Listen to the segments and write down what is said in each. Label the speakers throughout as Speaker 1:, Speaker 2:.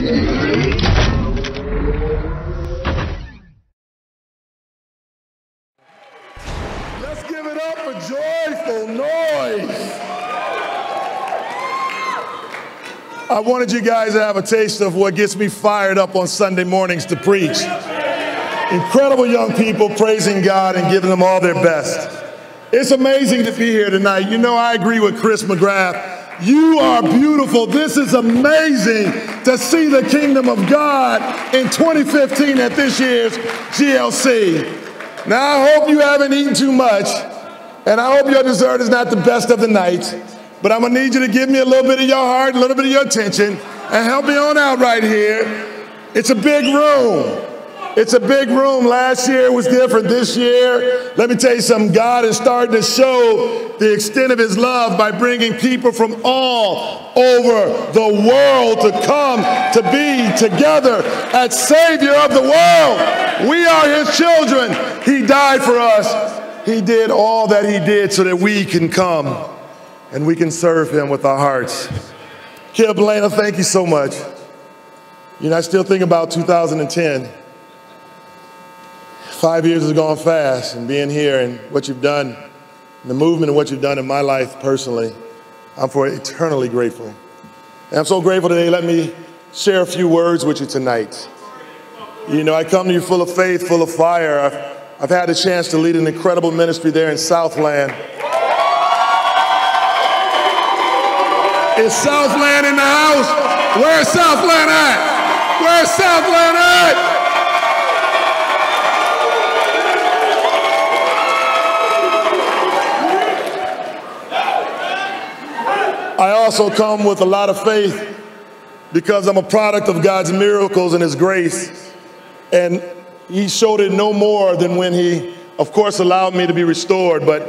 Speaker 1: Let's give it up for joyful noise. I wanted you guys to have a taste of what gets me fired up on Sunday mornings to preach. Incredible young people praising God and giving them all their best. It's amazing to be here tonight. You know, I agree with Chris McGrath. You are beautiful. This is amazing to see the kingdom of God in 2015 at this year's GLC. Now, I hope you haven't eaten too much, and I hope your dessert is not the best of the night, but I'm going to need you to give me a little bit of your heart, a little bit of your attention, and help me on out right here. It's a big room. It's a big room. Last year was different. This year, let me tell you something, God is starting to show the extent of his love by bringing people from all over the world to come to be together as Savior of the world. We are his children. He died for us. He did all that he did so that we can come and we can serve him with our hearts. Kid Belena, thank you so much. You know, I still think about 2010. 5 years has gone fast, and being here and what you've done, and the movement and what you've done in my life personally, I'm for eternally grateful. And I'm so grateful that they let me share a few words with you tonight. You know, I come to you full of faith, full of fire. I've had a chance to lead an incredible ministry there in Southland. Is Southland in the house? Where's Southland at? Where's Southland at? I also come with a lot of faith because I'm a product of God's miracles and his grace. And he showed it no more than when he, of course, allowed me to be restored, but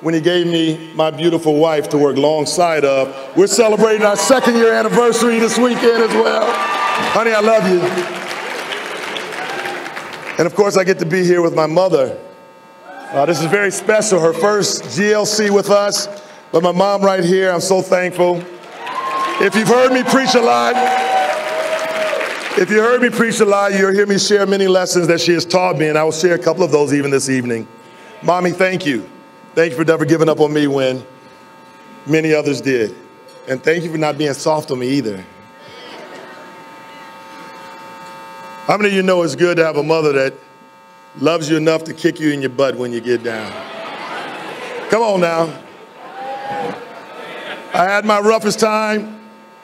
Speaker 1: when he gave me my beautiful wife to work alongside of. We're celebrating our 2nd year anniversary this weekend as well. Honey, I love you. And of course, I get to be here with my mother. This is very special, her first GLC with us. But my mom right here, I'm so thankful. If you've heard me preach a lot, you'll hear me share many lessons that she has taught me, and I will share a couple of those even this evening. Mommy, thank you. Thank you for never giving up on me when many others did. And thank you for not being soft on me either. How many of you know it's good to have a mother that loves you enough to kick you in your butt when you get down? Come on now. I had my roughest time,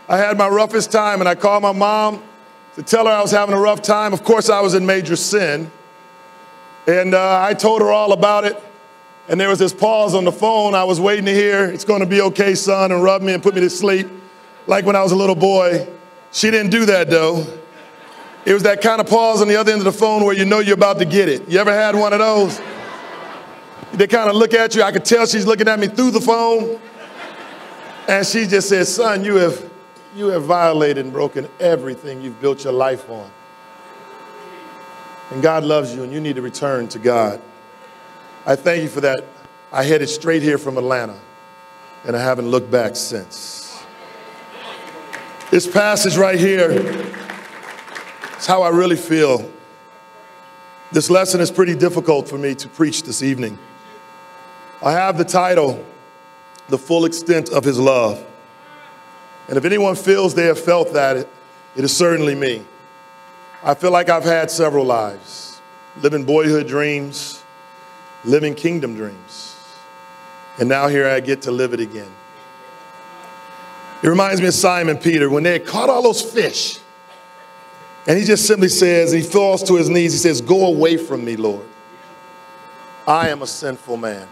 Speaker 1: and I called my mom to tell her I was having a rough time. Of course, I was in major sin, and I told her all about it, and there was this pause on the phone. I was waiting to hear, "It's going to be okay, son," and rub me and put me to sleep, like when I was a little boy. She didn't do that, though. It was that kind of pause on the other end of the phone where you know you're about to get it. You ever had one of those? They kind of look at you. I could tell she's looking at me through the phone. And she just said, "Son, you have violated and broken everything you've built your life on. And God loves you, and you need to return to God." I thank you for that. I headed straight here from Atlanta, and I haven't looked back since. This passage right here is how I really feel. This lesson is pretty difficult for me to preach this evening. I have the title, "The Full Extent of His Love." And if anyone feels they have felt that, it is certainly me. I feel like I've had several lives, living boyhood dreams, living kingdom dreams. And now here I get to live it again. It reminds me of Simon Peter when they had caught all those fish. And he just simply says, he falls to his knees, he says, "Go away from me, Lord. I am a sinful man."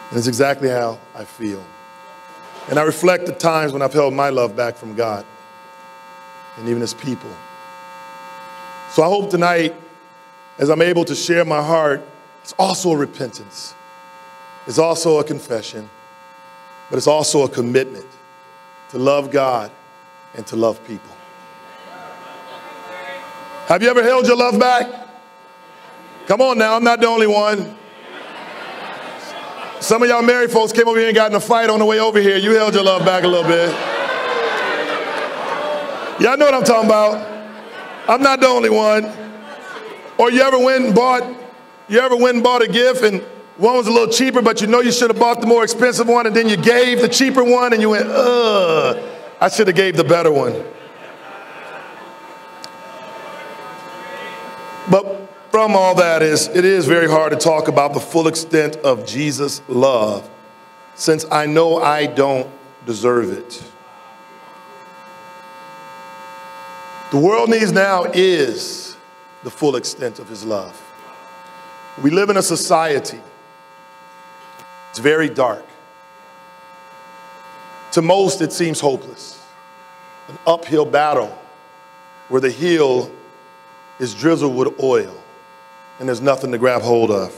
Speaker 1: And it's exactly how I feel. And I reflect the times when I've held my love back from God and even his people. So I hope tonight, as I'm able to share my heart, it's also a repentance. It's also a confession, but it's also a commitment to love God and to love people. Have you ever held your love back? Come on now, I'm not the only one. Some of y'all married folks came over here and got in a fight on the way over here. You held your love back a little bit. Y'all know what I'm talking about. I'm not the only one. Or you ever went and bought a gift and one was a little cheaper, but you know you should have bought the more expensive one, and then you gave the cheaper one and you went, I should have gave the better one. But from all that it is very hard to talk about the full extent of Jesus' love, since I know I don't deserve it. The world needs now is the full extent of his love. We live in a society, it's very dark. To most, it seems hopeless. An uphill battle where the hill is drizzled with oil and there's nothing to grab hold of.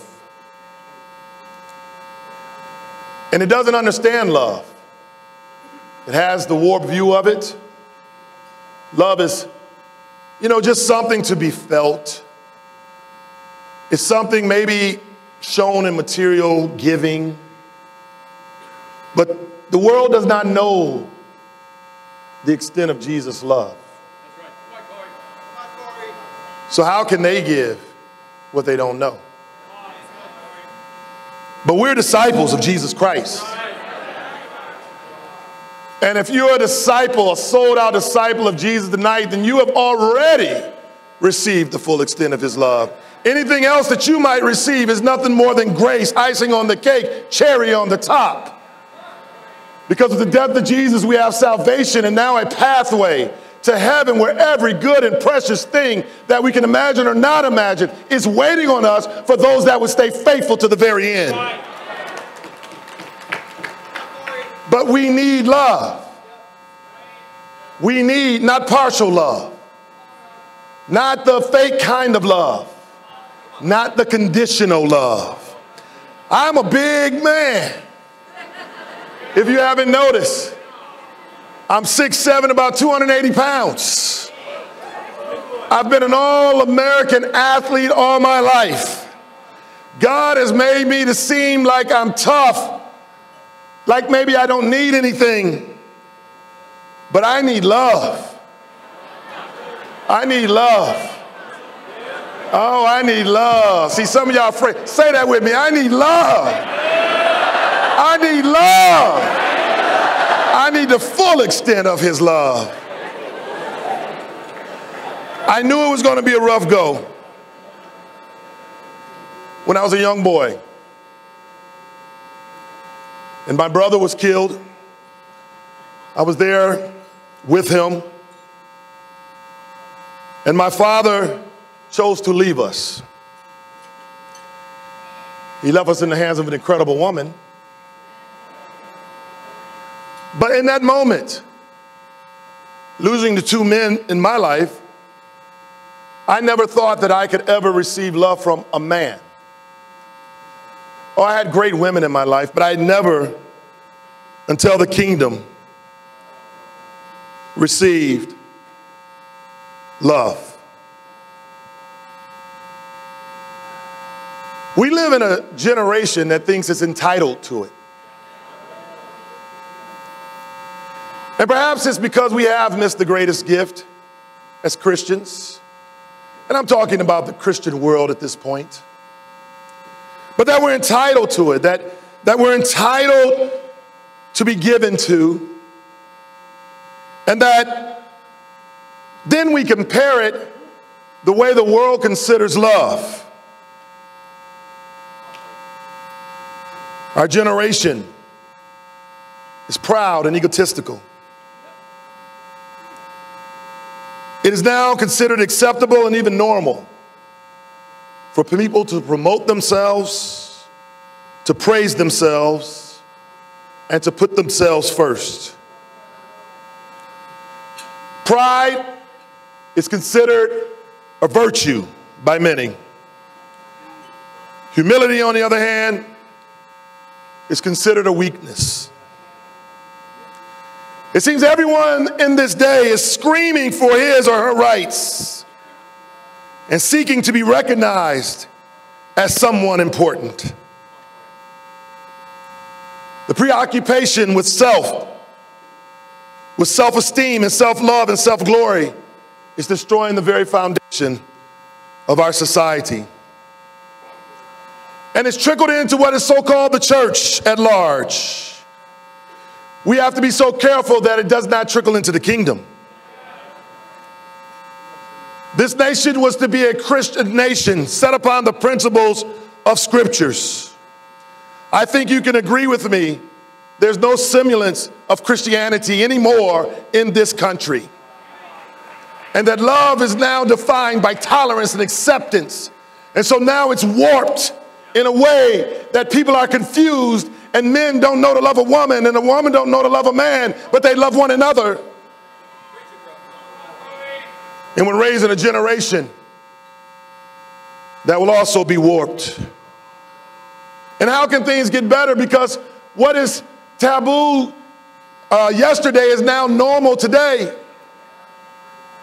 Speaker 1: And it doesn't understand love. It has the warped view of it. Love is, just something to be felt. It's something maybe shown in material giving. But the world does not know the extent of Jesus' love.
Speaker 2: That's right. Come on, Cory.
Speaker 1: So how can they give what they don't know? But we're disciples of Jesus Christ. And if you're a disciple, a sold-out disciple of Jesus tonight, then you have already received the full extent of his love. Anything else that you might receive is nothing more than grace, icing on the cake, cherry on the top. Because of the death of Jesus, we have salvation and now a pathway to heaven where every good and precious thing that we can imagine or not imagine is waiting on us for those that would stay faithful to the very end. But we need love. We need not partial love, not the fake kind of love, not the conditional love. I'm a big man. If you haven't noticed, I'm 6'7", about 280 pounds. I've been an all-American athlete all my life. God has made me to seem like I'm tough, like maybe I don't need anything, but I need love. I need love. Oh, I need love. See, some of y'all afraid. Say that with me. I need love. I need love. I need the full extent of his love. I knew it was going to be a rough go when I was a young boy. And my brother was killed. I was there with him. And my father chose to leave us. He left us in the hands of an incredible woman. But in that moment, losing the two men in my life, I never thought that I could ever receive love from a man. Oh, I had great women in my life, but I never, until the kingdom, received love. We live in a generation that thinks it's entitled to it. And perhaps it's because we have missed the greatest gift as Christians. And I'm talking about the Christian world at this point. But that we're entitled to it, that we're entitled to be given to, and that then we compare it the way the world considers love. Our generation is proud and egotistical. It is now considered acceptable and even normal for people to promote themselves, to praise themselves, and to put themselves first. Pride is considered a virtue by many. Humility, on the other hand, is considered a weakness. It seems everyone in this day is screaming for his or her rights and seeking to be recognized as someone important. The preoccupation with self with self-esteem and self-love and self-glory is destroying the very foundation of our society. And it's trickled into what is so-called the church at large. We have to be so careful that it does not trickle into the kingdom. This nation was to be a Christian nation set upon the principles of scriptures. I think you can agree with me, there's no semblance of Christianity anymore in this country. And that love is now defined by tolerance and acceptance. And so now it's warped in a way that people are confused, and men don't know to love a woman and a woman don't know to love a man, but they love one another. And we're raising a generation that will also be warped. And how can things get better? Because what is taboo yesterday is now normal today.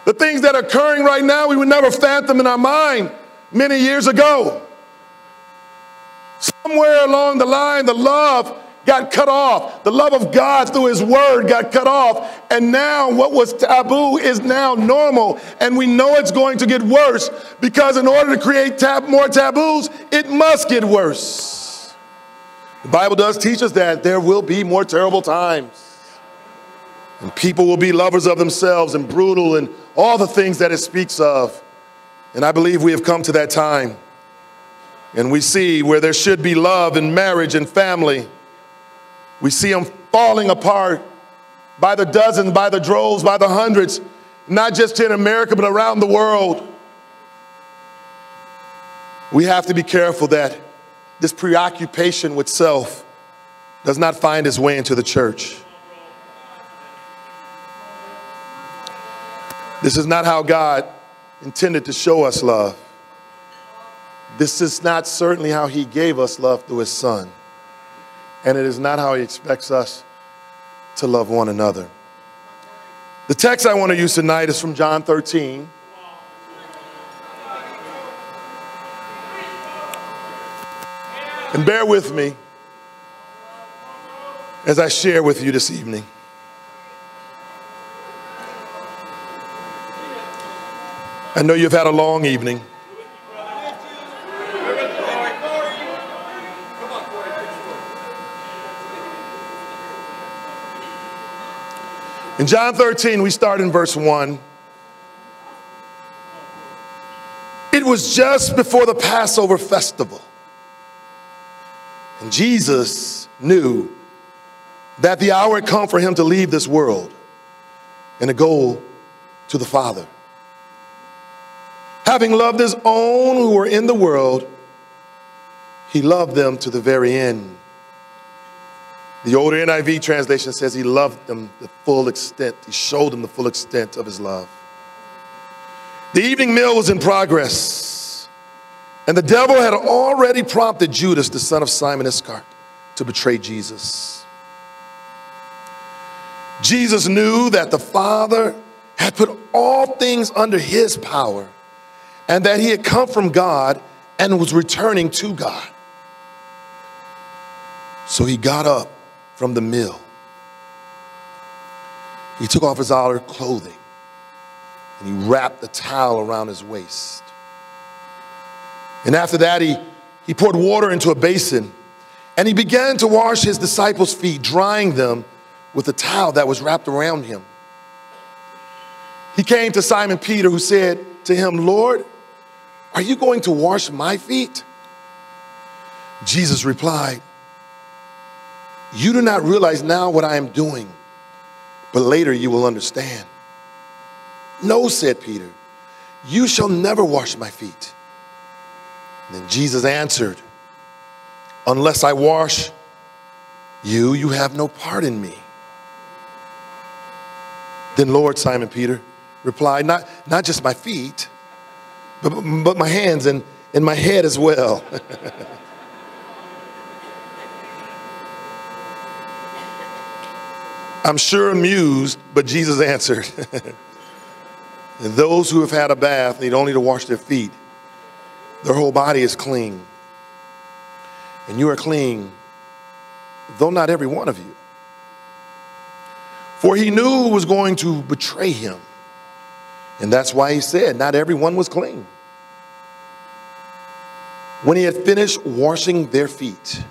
Speaker 1: The things that are occurring right now, we would never fathom in our mind many years ago. Somewhere along the line, the love got cut off. The love of God through his word got cut off. And now what was taboo is now normal. And we know it's going to get worse, because in order to create more taboos, it must get worse. The Bible does teach us that there will be more terrible times. And people will be lovers of themselves and brutal and all the things that it speaks of. And I believe we have come to that time. And we see where there should be love and marriage and family, we see them falling apart by the dozens, by the droves, by the hundreds, not just in America, but around the world. We have to be careful that this preoccupation with self does not find its way into the church. This is not how God intended to show us love. This is not certainly how he gave us love through his son. And it is not how he expects us to love one another. The text I want to use tonight is from John 13. And bear with me as I share with you this evening. I know you've had a long evening. In John 13, we start in verse 1. It was just before the Passover festival. And Jesus knew that the hour had come for him to leave this world and to go to the Father. Having loved his own who were in the world, he loved them to the very end. The older NIV translation says he loved them the full extent. He showed them the full extent of his love. The evening meal was in progress, and the devil had already prompted Judas, the son of Simon Iscariot, to betray Jesus. Jesus knew that the Father had put all things under his power, and that he had come from God and was returning to God. So he got up from the meal. He took off his outer clothing and he wrapped the towel around his waist. And after that, he poured water into a basin and he began to wash his disciples' feet, drying them with the towel that was wrapped around him. He came to Simon Peter, who said to him, "Lord, are you going to wash my feet?" Jesus replied, "You do not realize now what I am doing, but later you will understand." "No," said Peter, "you shall never wash my feet." And then Jesus answered, "Unless I wash you, you have no part in me." "Then Lord," Simon Peter replied, not just my feet, but my hands and my head as well." I'm sure amused, but Jesus answered, "And those who have had a bath need only to wash their feet. Their whole body is clean. And you are clean, though not every one of you." For he knew who was going to betray him. And that's why he said, not everyone was clean. When he had finished washing their feet,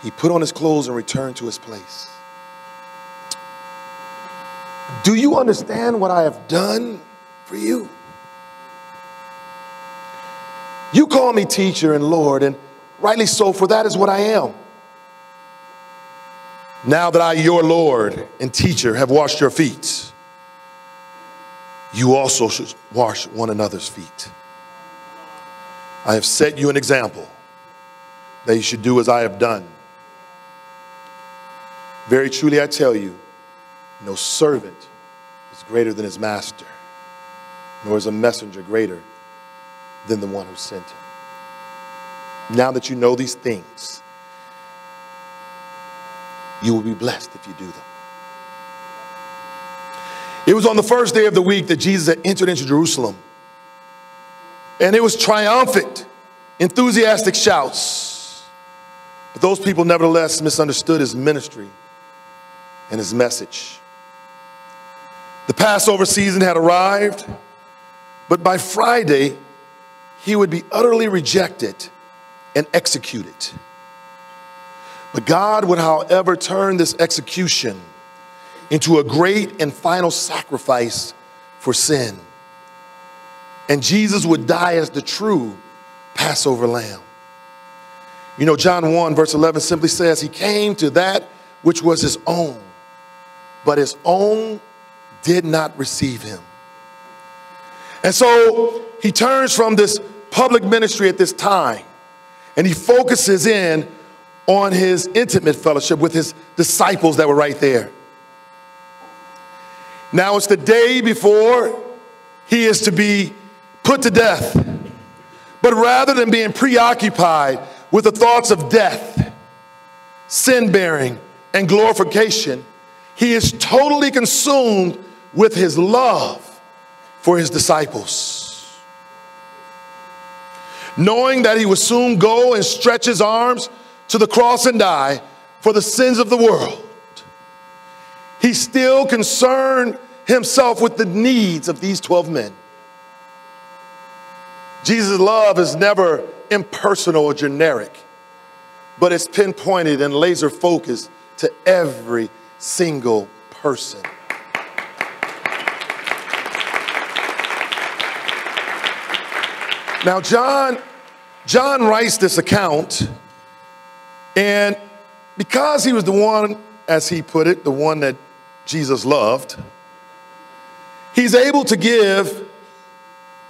Speaker 1: he put on his clothes and returned to his place. Do you understand what I have done for you? You call me teacher and Lord, and rightly so, for that is what I am. Now that I, your Lord and teacher, have washed your feet, you also should wash one another's feet. I have set you an example that you should do as I have done. Very truly I tell you, no servant is greater than his master, nor is a messenger greater than the one who sent him. Now that you know these things, you will be blessed if you do them. It was on the first day of the week that Jesus had entered into Jerusalem. And it was triumphant, enthusiastic shouts. But those people nevertheless misunderstood his ministry and his message. The Passover season had arrived, but by Friday, he would be utterly rejected and executed. But God would, however, turn this execution into a great and final sacrifice for sin. And Jesus would die as the true Passover lamb. You know, John 1 verse 11 simply says, he came to that which was his own, but his own did not receive him. And so he turns from this public ministry at this time, and he focuses in on his intimate fellowship with his disciples that were right there. Now it's the day before he is to be put to death. But rather than being preoccupied with the thoughts of death, sin-bearing, and glorification, he is totally consumed with his love for his disciples. Knowing that he would soon go and stretch his arms to the cross and die for the sins of the world, he still concerned himself with the needs of these 12 men. Jesus' love is never impersonal or generic, but it's pinpointed and laser focused to every single person. Now, John writes this account, and because he was the one, as he put it, the one that Jesus loved, he's able to give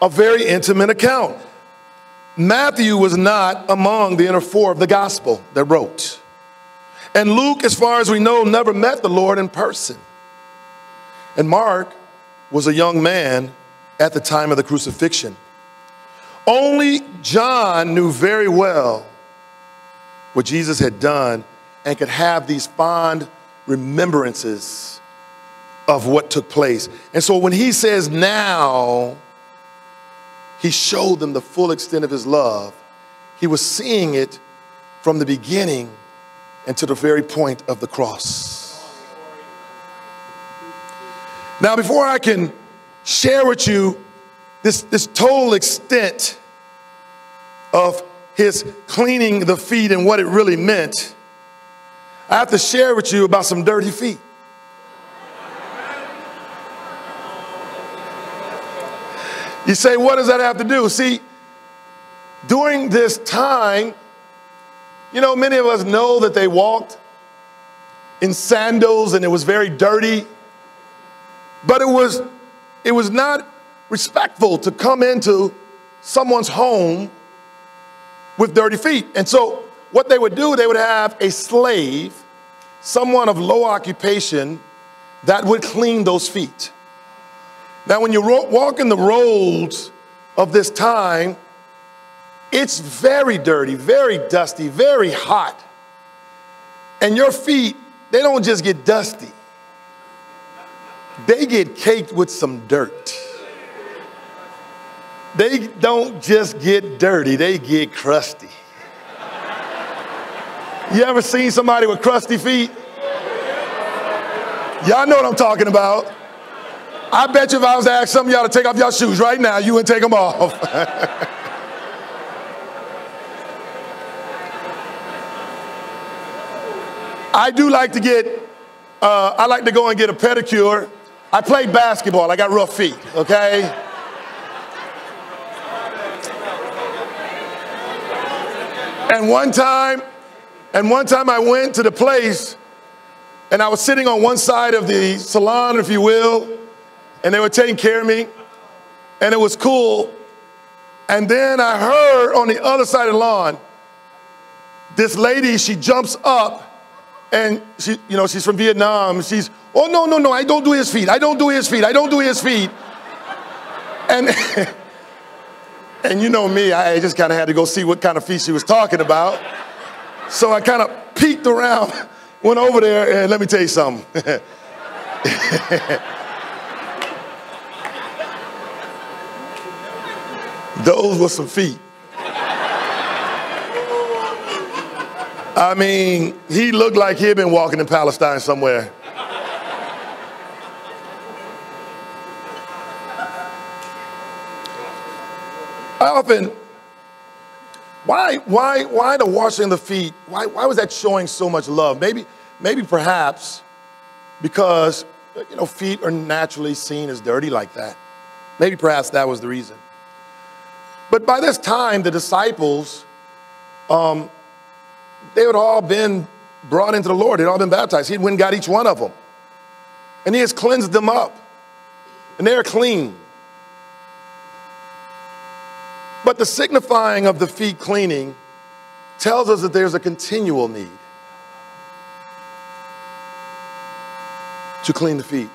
Speaker 1: a very intimate account. Matthew was not among the inner four of the gospel that wrote. And Luke, as far as we know, never met the Lord in person. And Mark was a young man at the time of the crucifixion. Only John knew very well what Jesus had done and could have these fond remembrances of what took place. And so when he says now, he showed them the full extent of his love. He was seeing it from the beginning and to the very point of the cross. Now, before I can share with you this total extent of his cleaning the feet and what it really meant, I have to share with you about some dirty feet. You say, what does that have to do? See, during this time, you know, many of us know that they walked in sandals and it was very dirty, but it was not respectful to come into someone's home with dirty feet. And so what they would do, they would have a slave, someone of low occupation, that would clean those feet. Now, when you walk in the roads of this time, it's very dirty, very dusty, very hot. And your feet, they don't just get dusty. They get caked with some dirt. They don't just get dirty, they get crusty. You ever seen somebody with crusty feet? Y'all know what I'm talking about. I bet you if I was to ask some of y'all to take off your shoes right now, you wouldn't take them off. I do like to I like to go and get a pedicure. I played basketball. I got rough feet, okay? And one time I went to the place and I was sitting on one side of the salon, if you will, and they were taking care of me, and it was cool. And then I heard on the other side of the lawn, this lady, she jumps up, and she, you know, she's from Vietnam. She's, oh, no, no, no, I don't do his feet. I don't do his feet. I don't do his feet. And, and you know me, I just kind of had to go see what kind of feet she was talking about. So I kind of peeked around, went over there, and let me tell you something. Those were some feet. I mean, he looked like he'd been walking in Palestine somewhere. I often, why the washing of the feet? Why was that showing so much love? Maybe perhaps because, you know, feet are naturally seen as dirty like that. Maybe perhaps that was the reason. But by this time, the disciples, they had all been brought into the Lord. They'd all been baptized. He went and got each one of them. And he has cleansed them up. And they're clean. But the signifying of the feet cleaning tells us that there's a continual need to clean the feet.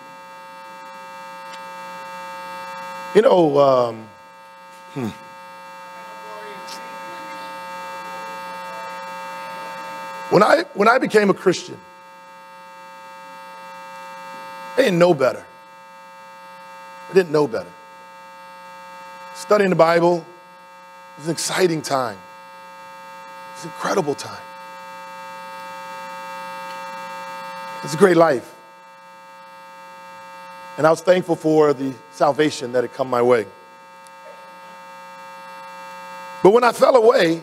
Speaker 1: You know, When I became a Christian, I didn't know better. I didn't know better. Studying the Bible was an exciting time. It was an incredible time. It's a great life. And I was thankful for the salvation that had come my way. But when I fell away,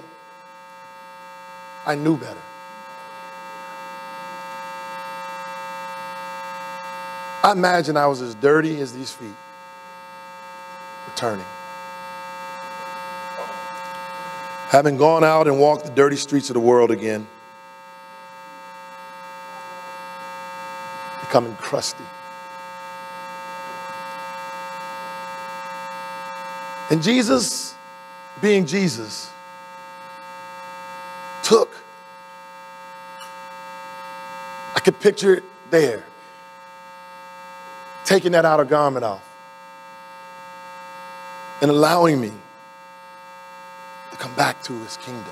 Speaker 1: I knew better. I imagine I was as dirty as these feet, returning. Having gone out and walked the dirty streets of the world again, becoming crusty. And Jesus, being Jesus, I could picture it there, taking that outer garment off and allowing me to come back to his kingdom.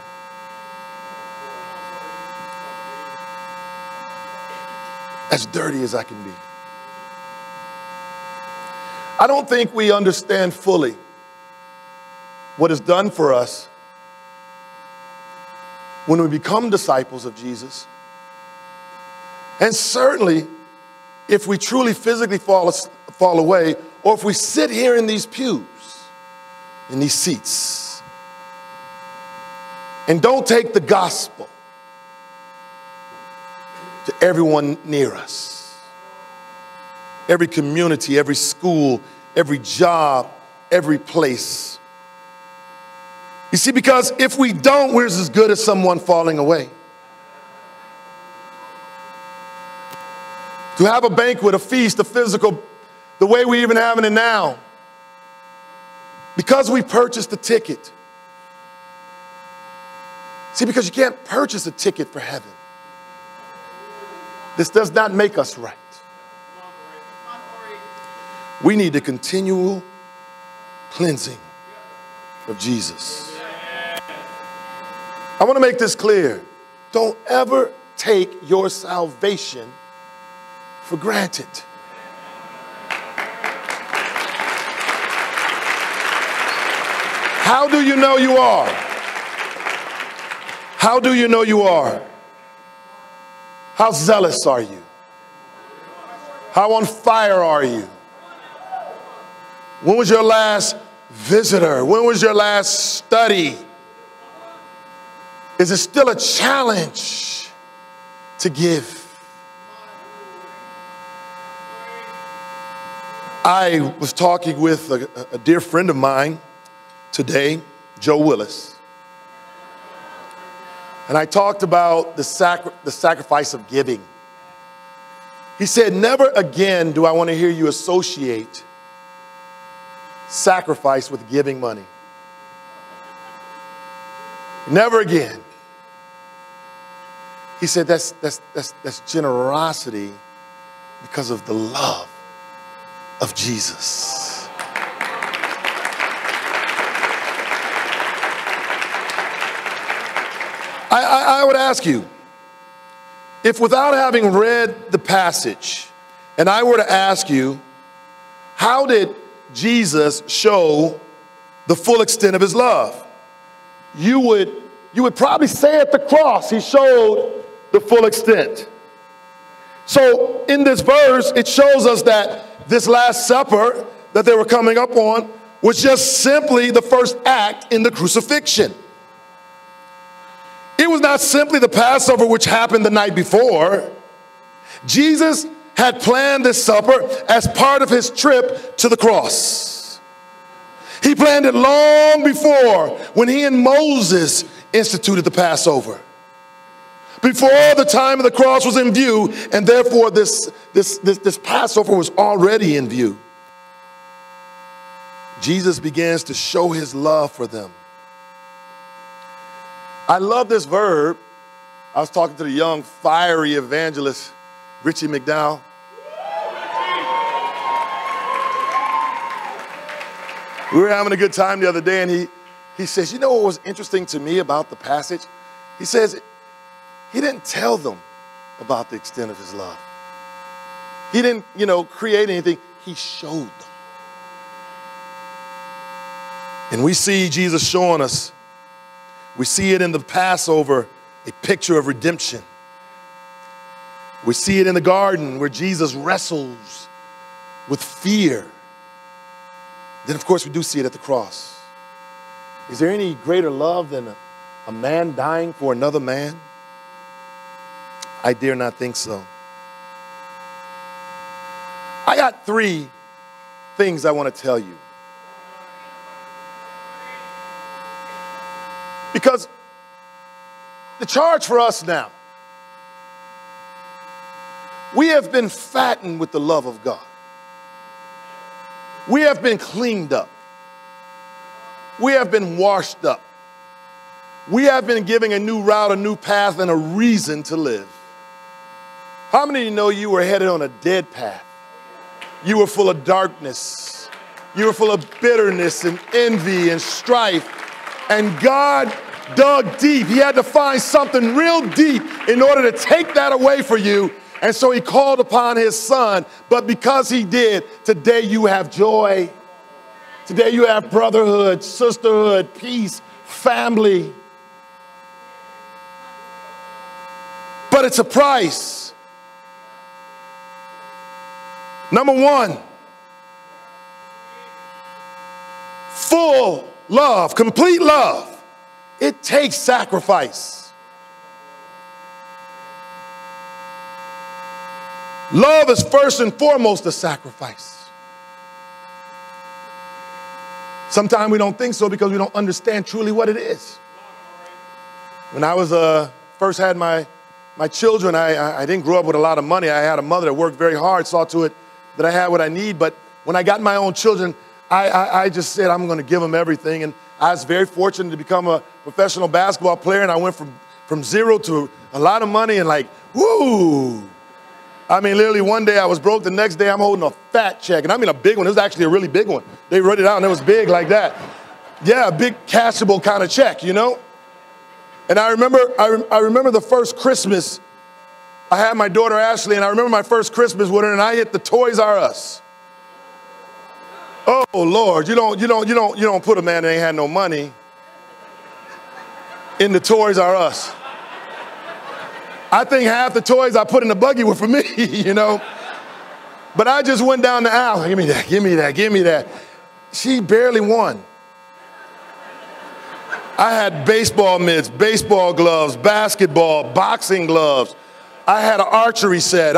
Speaker 1: As dirty as I can be. I don't think we understand fully what is done for us when we become disciples of Jesus. And certainly, if we truly physically fall away, or if we sit here in these pews, in these seats, and don't take the gospel to everyone near us, every community, every school, every job, every place. You see, because if we don't, we're as good as someone falling away. To have a banquet, a feast, a physical, the way we even having it now, because we purchased the ticket. See, because you can't purchase a ticket for heaven. This does not make us right. We need the continual cleansing of Jesus. I want to make this clear. Don't ever take your salvation for granted. How do you know you are? How do you know you are? How zealous are you? How on fire are you? When was your last visitor? When was your last study? Is it still a challenge to give? I was talking with a dear friend of mine today, Joe Willis. And I talked about the sacrifice of giving. He said, never again do I want to hear you associate sacrifice with giving money. Never again. He said that's generosity because of the love of Jesus. I would ask you, if without having read the passage, and I were to ask you, how did Jesus show the full extent of his love? You would probably say at the cross, he showed the full extent. So in this verse, it shows us that this Last Supper that they were coming up on was just simply the first act in the crucifixion. It was not simply the Passover which happened the night before. Jesus had planned this supper as part of his trip to the cross. He planned it long before when he and Moses instituted the Passover. Before the time of the cross was in view, and therefore this Passover was already in view. Jesus begins to show his love for them. I love this verb. I was talking to the young, fiery evangelist, Richie McDowell. We were having a good time the other day, and he says, you know what was interesting to me about the passage? He says, he didn't tell them about the extent of his love. He didn't, create anything. He showed them. And we see Jesus showing us. We see it in the Passover, a picture of redemption. We see it in the garden where Jesus wrestles with fear. Then, of course, we do see it at the cross. Is there any greater love than a man dying for another man? I dare not think so. I got 3 things I want to tell you. Because the charge for us now, we have been fattened with the love of God. We have been cleaned up. We have been washed up. We have been given a new route, a new path, and a reason to live. How many of you know you were headed on a dead path? You were full of darkness. You were full of bitterness and envy and strife. And God dug deep. He had to find something real deep in order to take that away for you. And so he called upon his son. But because he did, today you have joy. Today you have brotherhood, sisterhood, peace, family. But it's a price. Number 1, full love, complete love. It takes sacrifice. Love is first and foremost a sacrifice. Sometimes we don't think so because we don't understand truly what it is. When I was first had my children, I didn't grow up with a lot of money. I had a mother that worked very hard, saw to it that I had what I need. But when I got my own children, I just said I'm going to give them everything. And I was very fortunate to become a professional basketball player. And I went from zero to a lot of money and like, woo. I mean, literally one day I was broke. The next day I'm holding a fat check. And I mean a big one. It was actually a really big one. They wrote it out and it was big like that. Yeah, a big cashable kind of check, And I remember the first Christmas I had my daughter Ashley, and I remember my first Christmas with her, and I hit the Toys R Us. Oh Lord, you don't put a man that ain't had no money in the Toys R Us. I think half the toys I put in the buggy were for me, But I just went down the aisle. Give me that, give me that, give me that. She barely won. I had baseball mitts, baseball gloves, basketball, boxing gloves. I had an archery set.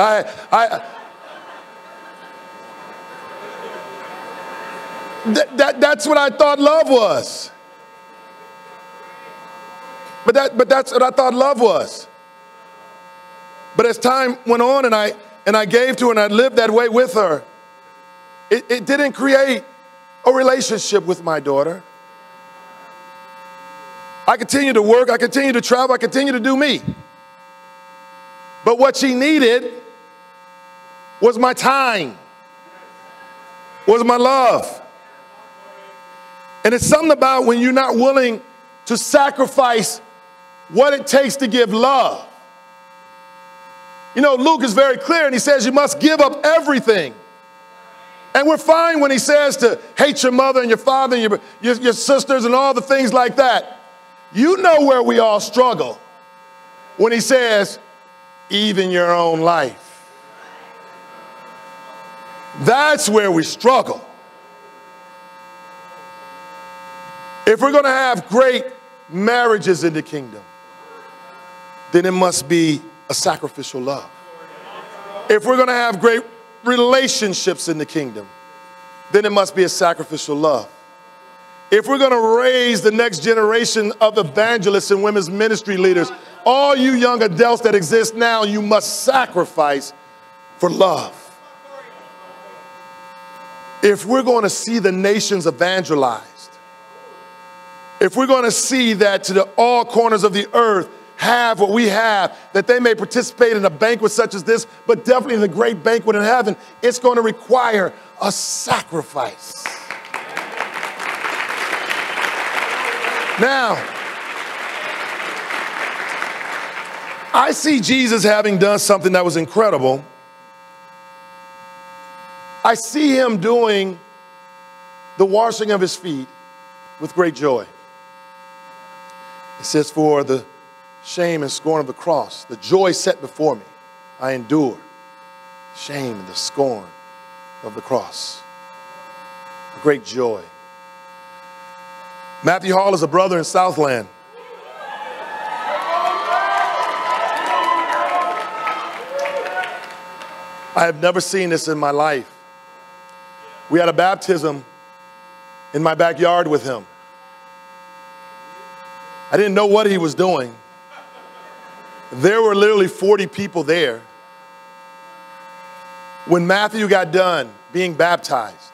Speaker 1: That's what I thought love was. But that's what I thought love was. But as time went on and I gave to her and I lived that way with her, it didn't create a relationship with my daughter. I continued to work, I continued to travel, I continued to do me. But what she needed was my time, was my love. And it's something about when you're not willing to sacrifice what it takes to give love. You know, Luke is very clear and he says you must give up everything. And we're fine when he says to hate your mother and your father and your sisters and all the things like that. You know where we all struggle when he says, even your own life. That's where we struggle. If we're going to have great marriages in the kingdom, then it must be a sacrificial love. If we're going to have great relationships in the kingdom, then it must be a sacrificial love. If we're going to raise the next generation of evangelists and women's ministry leaders, all you young adults that exist now, you must sacrifice for love. If we're going to see the nations evangelized, if we're going to see that to all corners of the earth have what we have, that they may participate in a banquet such as this, but definitely in the great banquet in heaven, it's going to require a sacrifice. Now, I see Jesus having done something that was incredible. I see him doing the washing of his feet with great joy. It says, for the shame and scorn of the cross, the joy set before me, I endure the shame and the scorn of the cross. A great joy. Matthew Hall is a brother in Southland. I have never seen this in my life. We had a baptism in my backyard with him. I didn't know what he was doing. There were literally 40 people there. When Matthew got done being baptized,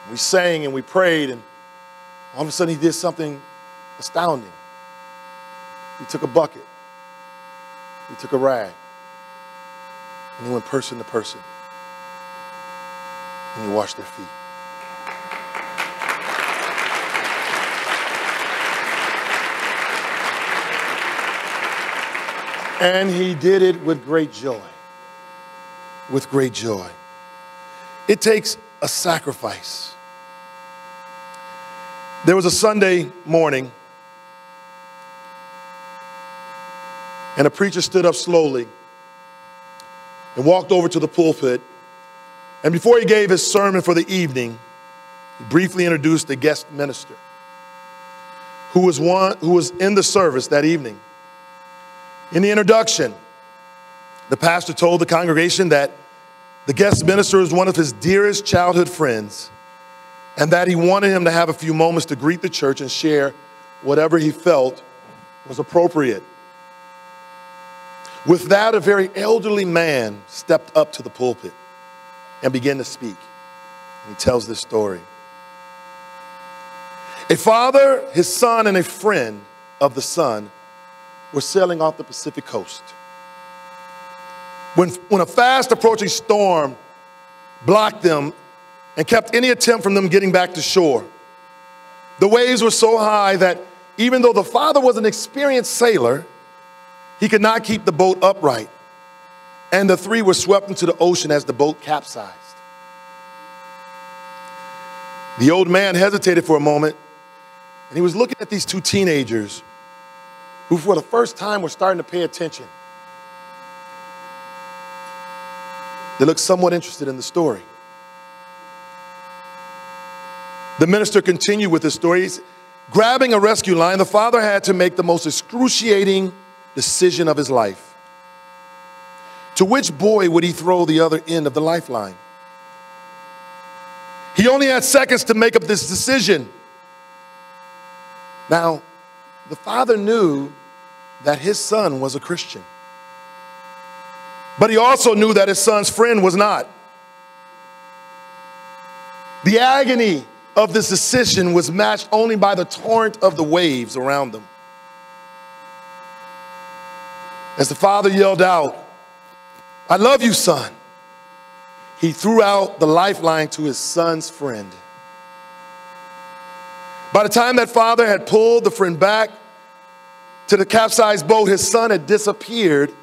Speaker 1: we sang and we prayed, and all of a sudden he did something astounding. He took a bucket, he took a rag, and he went person to person, and he washed their feet. And he did it with great joy. With great joy. It takes a sacrifice. There was a Sunday morning, and a preacher stood up slowly and walked over to the pulpit. And before he gave his sermon for the evening, he briefly introduced the guest minister who was in the service that evening. In the introduction, the pastor told the congregation that the guest minister was one of his dearest childhood friends and that he wanted him to have a few moments to greet the church and share whatever he felt was appropriate. With that, a very elderly man stepped up to the pulpit and began to speak. And he tells this story. A father, his son, and a friend of the son were sailing off the Pacific coast. When a fast approaching storm blocked them and kept any attempt from them getting back to shore. The waves were so high that even though the father was an experienced sailor, he could not keep the boat upright. And the three were swept into the ocean as the boat capsized. The old man hesitated for a moment, and he was looking at these two teenagers who for the first time were starting to pay attention. They looked somewhat interested in the story. The minister continued with his story. He's grabbing a rescue line. The father had to make the most excruciating decision of his life. To which boy would he throw the other end of the lifeline? He only had seconds to make up this decision. Now, the father knew that his son was a Christian. But he also knew that his son's friend was not. The agony of this decision was matched only by the torrent of the waves around them. As the father yelled out, "I love you, son," he threw out the lifeline to his son's friend. By the time that father had pulled the friend back to the capsized boat, his son had disappeared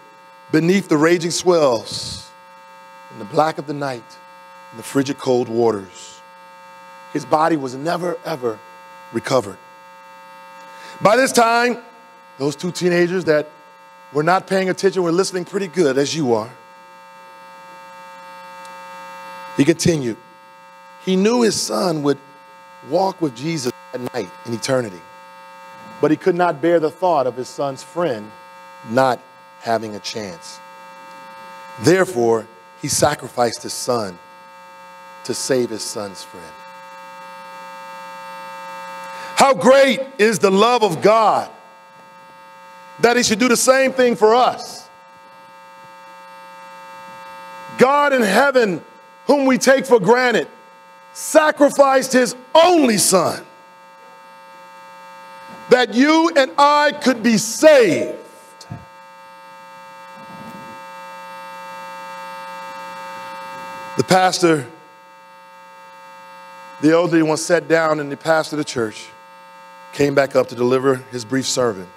Speaker 1: beneath the raging swells in the black of the night and the frigid cold waters. His body was never, ever recovered. By this time, those two teenagers that were not paying attention were listening pretty good, as you are. He continued. He knew his son would walk with Jesus at night in eternity, but he could not bear the thought of his son's friend not having a chance. Therefore, he sacrificed his son to save his son's friend. How great is the love of God that he should do the same thing for us. God in heaven, whom we take for granted, sacrificed his only son that you and I could be saved. The pastor, the elderly one, sat down, and the pastor of the church came back up to deliver his brief sermon.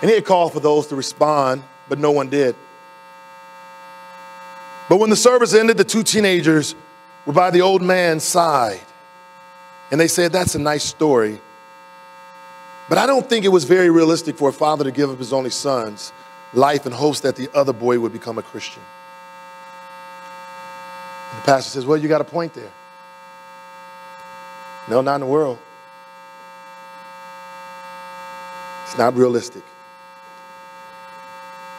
Speaker 1: And he had called for those to respond, but no one did. But when the service ended, the two teenagers were by the old man's side. And they said, "That's a nice story, but I don't think it was very realistic for a father to give up his only son's life in hopes that the other boy would become a Christian." And the pastor says, "Well, you got a point there. No, not in the world. It's not realistic."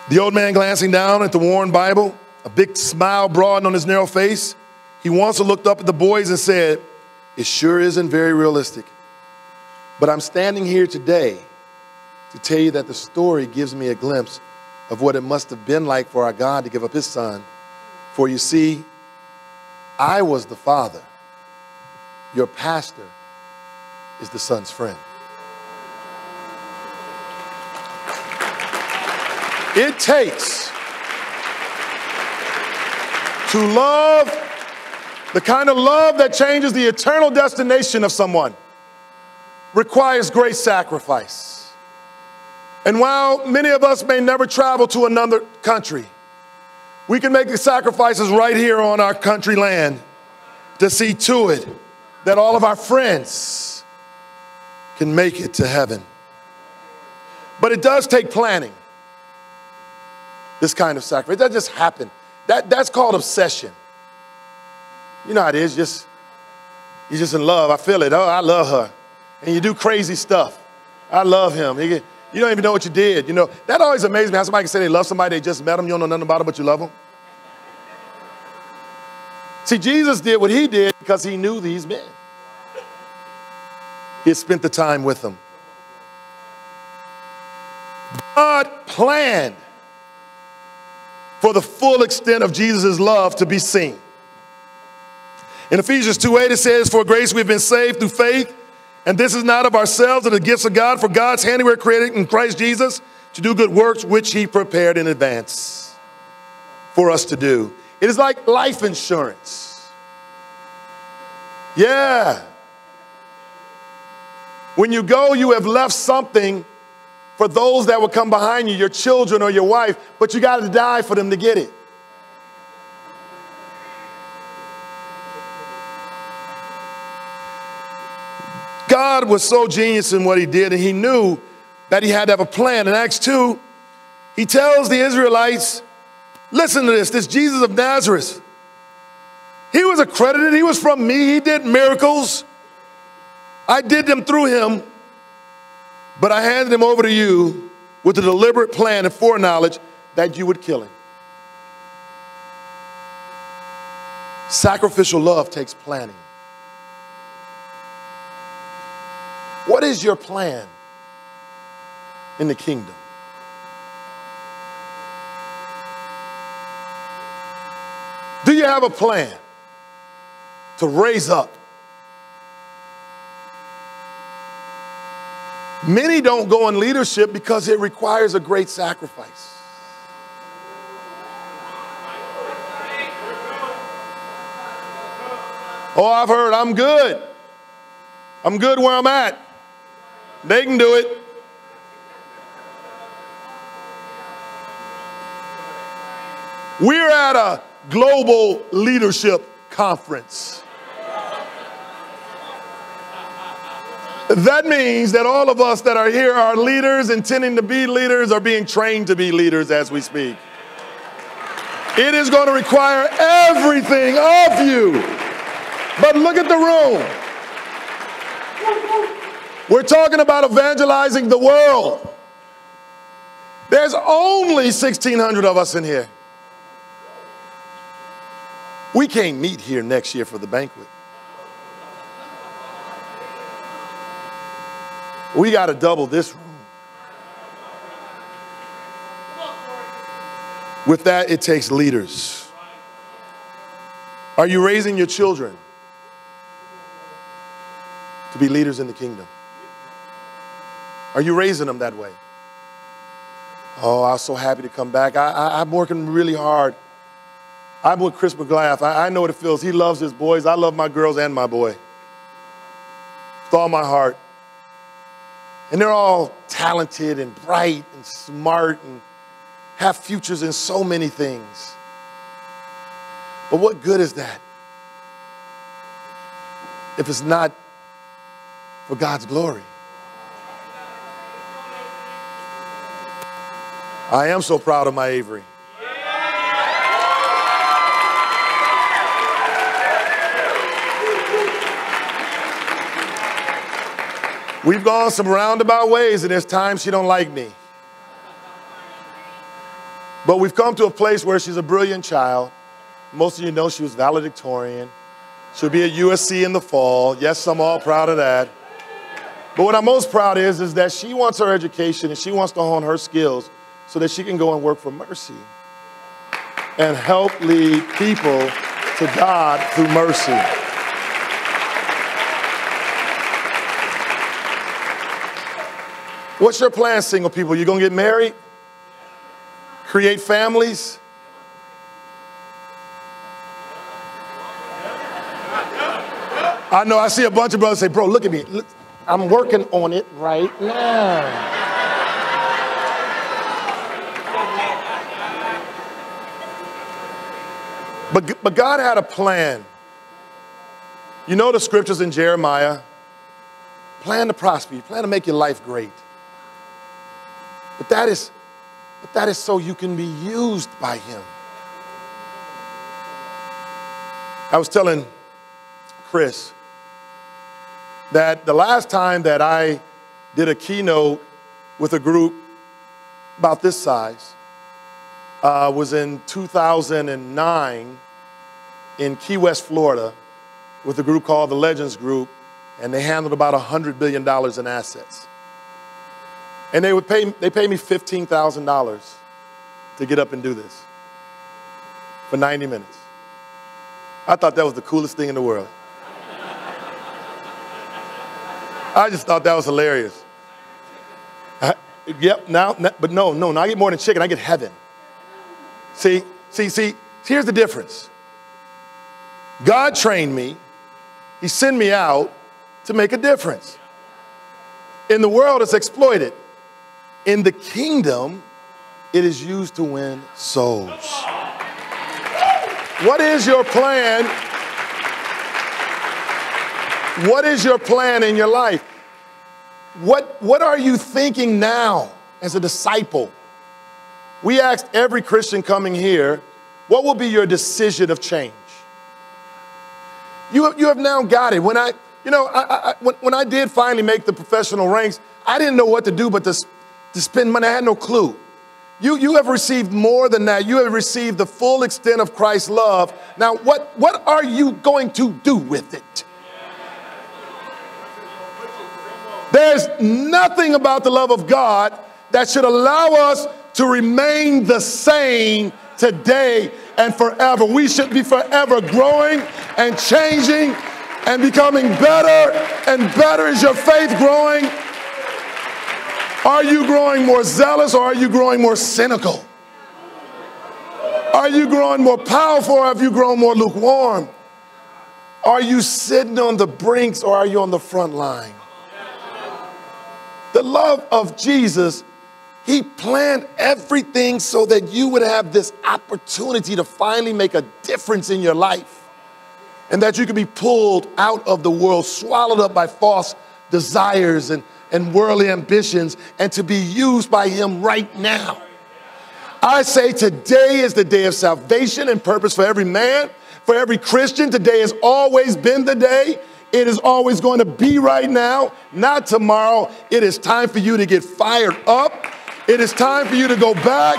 Speaker 1: The old man, glancing down at the worn Bible, a big smile broadened on his narrow face, he once looked up at the boys and said, "It sure isn't very realistic. But I'm standing here today to tell you that the story gives me a glimpse of what it must have been like for our God to give up his son. For you see, I was the father. Your pastor is the son's friend." It takes to love the kind of love that changes the eternal destination of someone requires great sacrifice. And while many of us may never travel to another country, we can make the sacrifices right here on our country land to see to it that all of our friends can make it to heaven. But it does take planning, this kind of sacrifice. It doesn't just happen. That's called obsession. You know how it is, you're just in love. I feel it. Oh, I love her. And you do crazy stuff. I love him. You don't even know what you did. You know, that always amazes me how somebody can say they love somebody, they just met them, you don't know nothing about them, but you love them. See, Jesus did what he did because he knew these men. He had spent the time with them. God planned for the full extent of Jesus' love to be seen. In Ephesians 2:8 it says, "For grace we've been saved through faith, and this is not of ourselves, but the gifts of God, for God's handiwork created in Christ Jesus to do good works which he prepared in advance for us to do." It is like life insurance. Yeah. When you go, you have left something for those that will come behind you, your children or your wife, but you got to die for them to get it. God was so genius in what he did, and he knew that he had to have a plan. In Acts 2, he tells the Israelites Listen to this Jesus of Nazareth. He was accredited. He was from me. He did miracles. I did them through him, but I handed him over to you with a deliberate plan and foreknowledge that you would kill him. Sacrificial love takes planning. What is your plan in the kingdom? Do you have a plan to raise up? Many don't go in leadership because it requires a great sacrifice. Oh, I've heard I'm good. I'm good where I'm at. They can do it. We're at a global leadership conference. That means that all of us that are here are leaders, intending to be leaders, are being trained to be leaders as we speak. It is going to require everything of you. But look at the room. We're talking about evangelizing the world. There's only 1,600 of us in here. We can't meet here next year for the banquet. We got to double this room. With that, it takes leaders. Are you raising your children to be leaders in the kingdom? Are you raising them that way? Oh, I was so happy to come back. I'm working really hard. I'm with Chris McGlath. I know what it feels. He loves his boys. I love my girls and my boy with all my heart. And they're all talented and bright and smart and have futures in so many things. But what good is that if it's not for God's glory? I am so proud of my Avery. We've gone some roundabout ways, and there's times she don't like me. But we've come to a place where she's a brilliant child. Most of you know she was valedictorian. She'll be at USC in the fall. Yes, I'm all proud of that. But what I'm most proud is that she wants her education and she wants to hone her skills so that she can go and work for Mercy and help lead people to God through mercy. What's your plan, single people? You gonna get married? Create families? I know, I see a bunch of brothers say, bro, look at me. Look, I'm working on it right now. But God had a plan. You know the scriptures in Jeremiah? Plan to prosper you, plan to make your life great. But that is so you can be used by him. I was telling Chris that the last time that I did a keynote with a group about this size was in 2009 in Key West, Florida, with a group called the Legends Group, and they handled about $100 billion in assets. And they paid me $15,000 to get up and do this for 90 minutes. I thought that was the coolest thing in the world. I just thought that was hilarious. Yep, but no, I get more than chicken, I get heaven. See, here's the difference. God trained me, he sent me out to make a difference. In the world, it's exploited. In the kingdom, it is used to win souls. What is your plan? What is your plan in your life? What are you thinking now as a disciple? We asked every Christian coming here, what will be your decision of change? You have now got it. When I did finally make the professional ranks, I didn't know what to do but to spend money. I had no clue. You have received more than that. You have received the full extent of Christ's love. Now, what are you going to do with it? There's nothing about the love of God that should allow us to remain the same today and forever. We should be forever growing and changing and becoming better and better. Is your faith growing? Are you growing more zealous or are you growing more cynical? Are you growing more powerful or have you grown more lukewarm? Are you sitting on the brinks or are you on the front line? The love of Jesus, he planned everything so that you would have this opportunity to finally make a difference in your life and that you could be pulled out of the world, swallowed up by false desires and worldly ambitions, and to be used by him right now. I say today is the day of salvation and purpose for every man, for every Christian. Today has always been the day. It is always going to be right now, not tomorrow. It is time for you to get fired up. It is time for you to go back.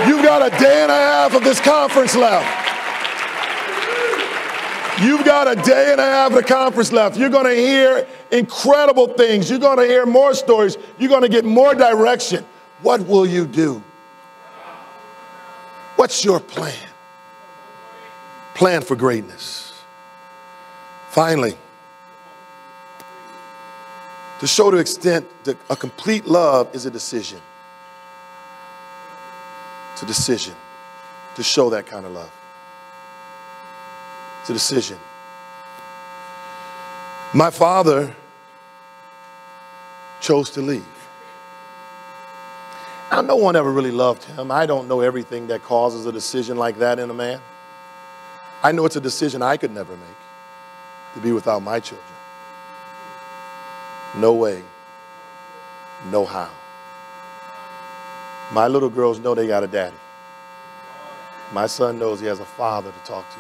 Speaker 1: You've got a day and a half of this conference left. You've got a day and a half of the conference left. You're going to hear incredible things. You're going to hear more stories. You're going to get more direction. What will you do? What's your plan? Plan for greatness. Finally, to show the extent that a complete love is a decision. It's a decision to show that kind of love. It's a decision. My father chose to leave. Now, no one ever really loved him. I don't know everything that causes a decision like that in a man. I know it's a decision I could never make, to be without my children. No way, no how. My little girls know they got a daddy. My son knows he has a father to talk to.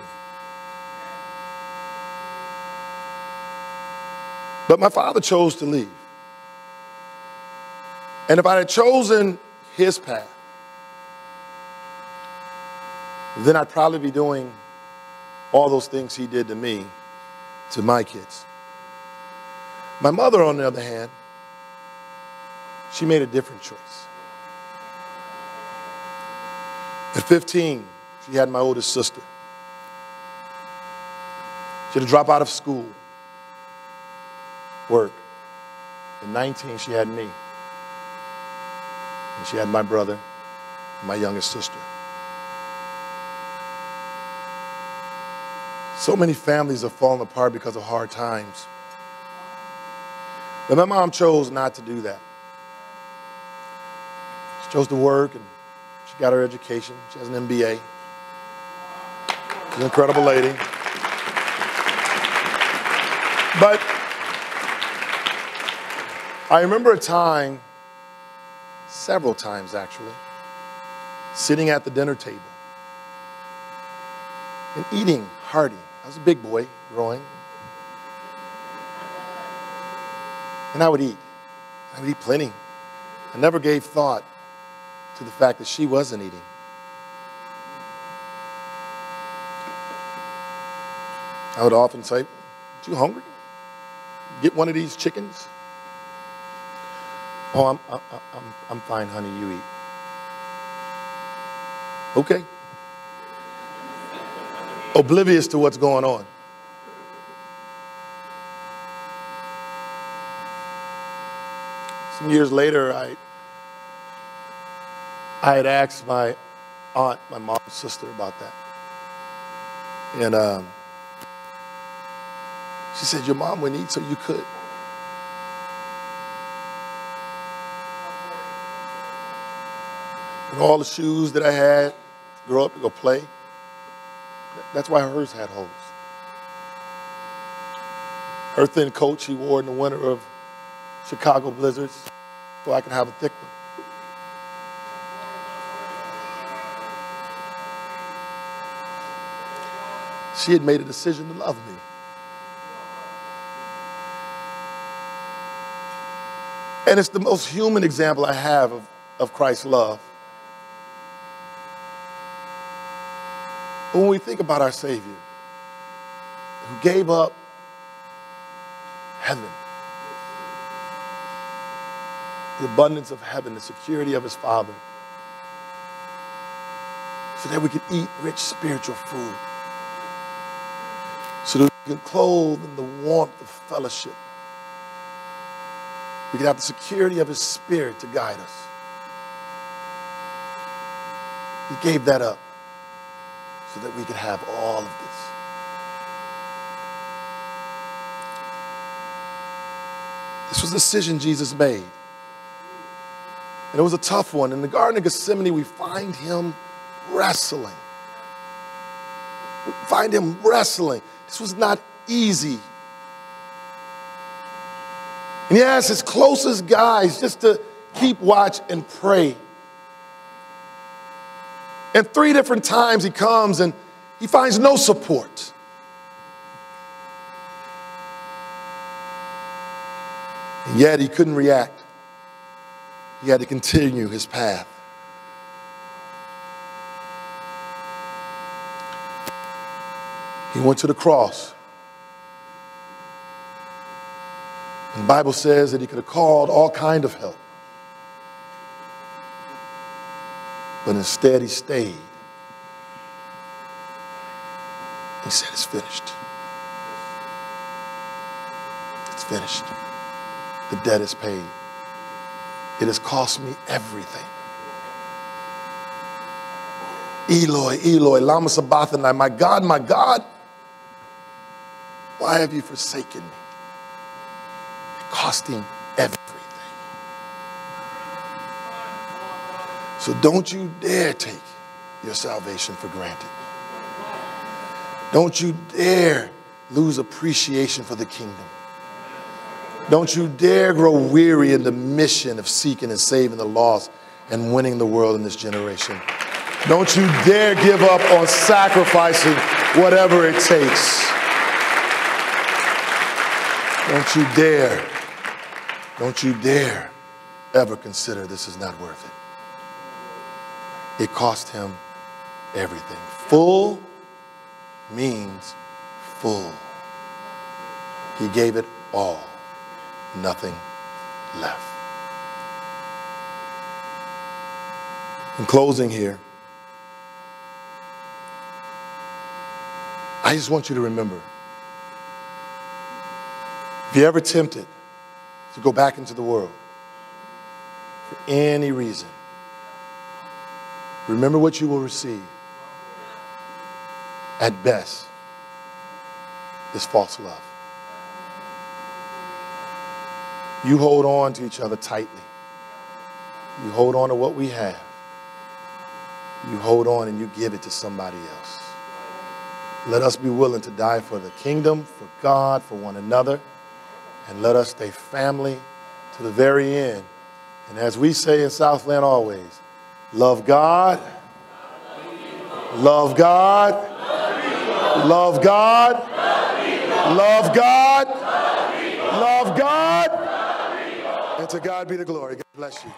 Speaker 1: But my father chose to leave. And if I had chosen his path, then I'd probably be doing all those things he did to me, to my kids. My mother, on the other hand, she made a different choice. At 15, she had my oldest sister. She had to drop out of school, work. At 19, she had me. And she had my brother and my youngest sister. So many families have fallen apart because of hard times. But my mom chose not to do that. She chose to work, and she got her education. She has an MBA. She's an incredible lady. But I remember a time, several times actually, sitting at the dinner table and eating hearty. I was a big boy growing. And I would eat. I would eat plenty. I never gave thought to the fact that she wasn't eating. I would often say, "You hungry? Get one of these chickens." "Oh, I'm fine, honey, you eat." Okay. Oblivious to what's going on. Some years later, I had asked my aunt, my mom's sister, about that. And she said, "Your mom wouldn't eat, so you could." And all the shoes that I had, grow up to go play, that's why hers had holes. Her thin coat she wore in the winter of Chicago blizzards, so I could have a thick one. She had made a decision to love me. And it's the most human example I have of Christ's love. But when we think about our Savior, who gave up heaven, the abundance of heaven, the security of his Father, so that we could eat rich spiritual food, so that we can clothe in the warmth of fellowship. We can have the security of his Spirit to guide us. He gave that up so that we could have all of this. This was a decision Jesus made. And it was a tough one. In the Garden of Gethsemane, we find him wrestling. We find him wrestling. This was not easy. And he asked his closest guys just to keep watch and pray. And 3 different times he comes and he finds no support. And yet he couldn't react. He had to continue his path. He went to the cross. And the Bible says that he could have called all kind of help. But instead he stayed. He said, it's finished. It's finished. The debt is paid. It has cost me everything. Eloi, Eloi, lama sabachthani, my God, why have you forsaken me? It cost him everything. So don't you dare take your salvation for granted. Don't you dare lose appreciation for the kingdom. Don't you dare grow weary in the mission of seeking and saving the lost and winning the world in this generation. Don't you dare give up on sacrificing whatever it takes. Don't you dare ever consider this is not worth it. It cost him everything. Full means full. He gave it all. Nothing left. In closing here, I just want you to remember, if you're ever tempted to go back into the world for any reason, remember what you will receive. At best, is false love. You hold on to each other tightly. You hold on to what we have. You hold on and you give it to somebody else. Let us be willing to die for the kingdom, for God, for one another, and let us stay family to the very end. And as we say in Southland always, love God, love God, love God, love God, love God, and to God be the glory. God bless you.